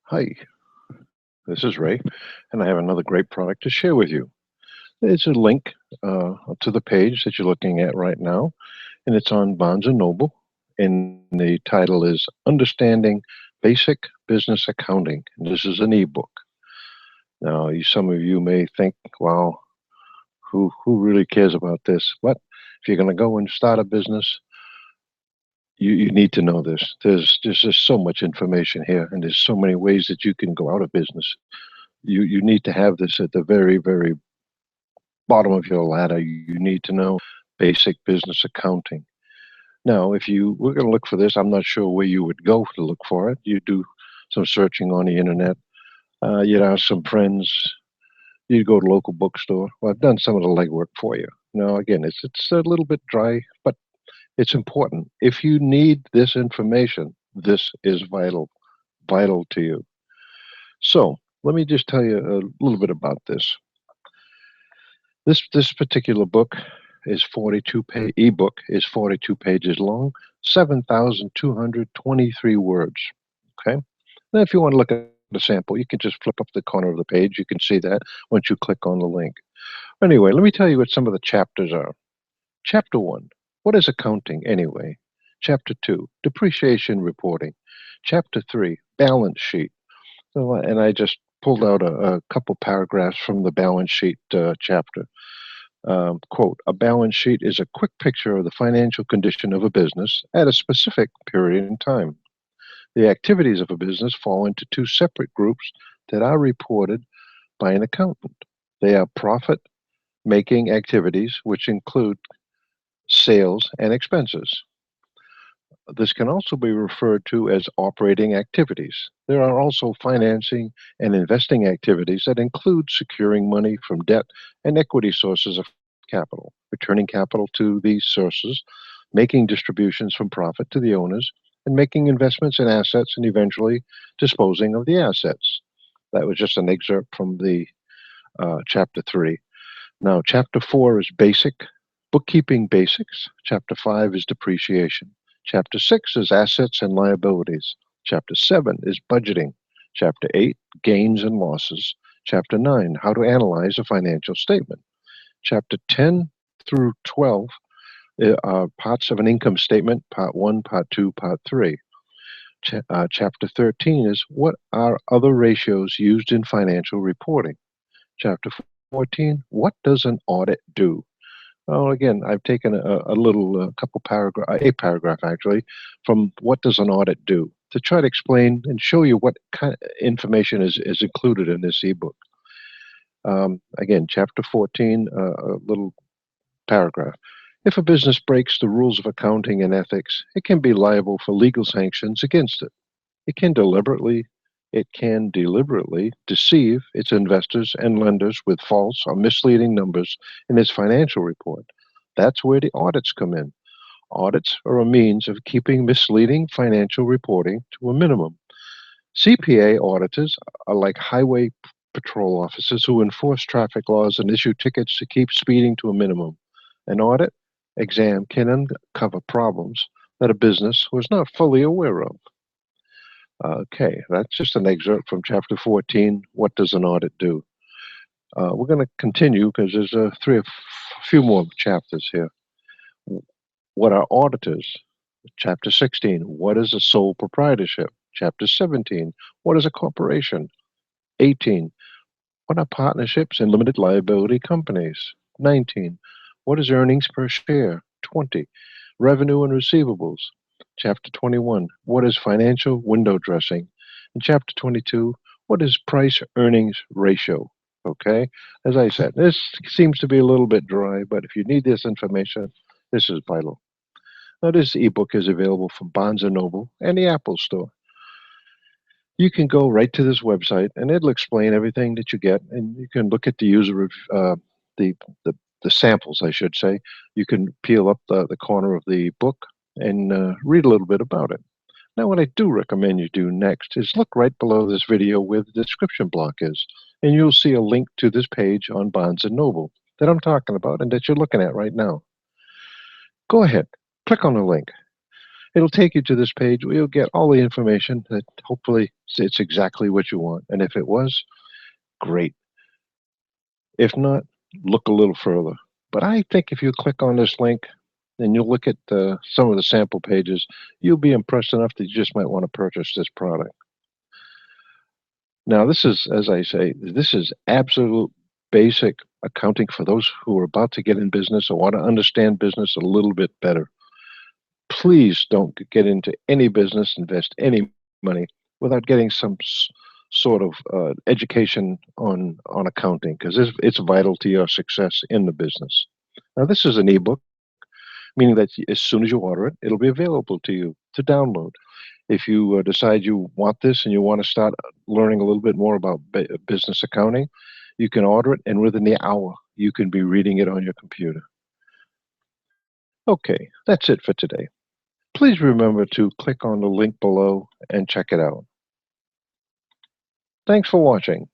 Hi, this is Ray, and I have another great product to share with you. It's a link to the page that you're looking at right now, and it's on Barnes& and Noble, and the title is Understanding Basic Business Accounting. And this is an ebook. Now, some of you may think, well, who really cares about this? But if you're going to go and start a business, you need to know this. There's just so much information here, and there's so many ways that you can go out of business. You need to have this at the very bottom of your ladder. You need to know basic business accounting. Now, if you were going to look for this, I'm not sure where you would go to look for it. You do some searching on the internet. You'd ask some friends. You'd go to local bookstore. Well, I've done some of the legwork for you. Now, again, it's a little bit dry, but it's important. If you need this information, this is vital to you. So let me just tell you a little bit about this. This particular book is 42 page ebook is 42 pages long, 7,223 words. Okay. Now, if you want to look at the sample, you can just flip up the corner of the page. You can see that once you click on the link. Anyway, let me tell you what some of the chapters are. Chapter 1, what is accounting anyway? Chapter 2, depreciation reporting. Chapter 3, balance sheet. So, and I just pulled out a couple paragraphs from the balance sheet chapter. Quote, a balance sheet is a quick picture of the financial condition of a business at a specific period in time. The activities of a business fall into two separate groups that are reported by an accountant. They are profit-making activities, which include sales and expenses. This can also be referred to as operating activities. There are also financing and investing activities that include securing money from debt and equity sources of capital, returning capital to these sources, making distributions from profit to the owners, and making investments in assets and eventually disposing of the assets. That was just an excerpt from the chapter 3. Now, chapter 4 is basic bookkeeping basics. Chapter 5 is depreciation. Chapter 6 is assets and liabilities. Chapter 7 is budgeting. Chapter 8, gains and losses. Chapter 9, how to analyze a financial statement. Chapter 10 through 12 are parts of an income statement, part 1, part 2, part 3. Chapter 13 is what are other ratios used in financial reporting. Chapter 14, what does an audit do? Well, again, I've taken a little couple paragraph, a paragraph actually, from what does an audit do to try to explain and show you what kind of information is included in this ebook. Again, chapter 14, a little paragraph. If a business breaks the rules of accounting and ethics, it can be liable for legal sanctions against it. It can deliberately deceive its investors and lenders with false or misleading numbers in its financial report. That's where the audits come in. Audits are a means of keeping misleading financial reporting to a minimum. CPA auditors are like highway patrol officers who enforce traffic laws and issue tickets to keep speeding to a minimum. An audit exam can uncover problems that a business was not fully aware of. Okay, that's just an excerpt from chapter 14. What does an audit do? We're going to continue because there's a few more chapters here. What are auditors? Chapter 16. What is a sole proprietorship? Chapter 17. What is a corporation? 18. What are partnerships and limited liability companies? 19. What is earnings per share? 20. Revenue and receivables. Chapter 21, what is financial window dressing? And chapter 22, what is price earnings ratio? Okay, as I said, this seems to be a little bit dry, but if you need this information, this is vital. Now, this ebook is available from Barnes & Noble and the Apple Store. You can go right to this website, and it'll explain everything that you get, and you can look at the user the samples, I should say. You can peel up the corner of the book and read a little bit about it. Now, what I do recommend you do next is look right below this video where the description block is, and you'll see a link to this page on Barnes & Noble that I'm talking about and that you're looking at right now. Go ahead, click on the link. It'll take you to this page where you'll get all the information that hopefully it's exactly what you want. And if it was, great. If not, look a little further. But I think if you click on this link and you look at some of the sample pages, you'll be impressed enough that you just might want to purchase this product. Now, this is, as I say, this is absolute basic accounting for those who are about to get in business or want to understand business a little bit better. Please don't get into any business, invest any money without getting some sort of education on accounting because it's vital to your success in the business. Now, this is an ebook, meaning that as soon as you order it, it'll be available to you to download. If you decide you want this and you want to start learning a little bit more about business accounting, you can order it, and within the hour, you can be reading it on your computer. Okay, that's it for today. Please remember to click on the link below and check it out. Thanks for watching.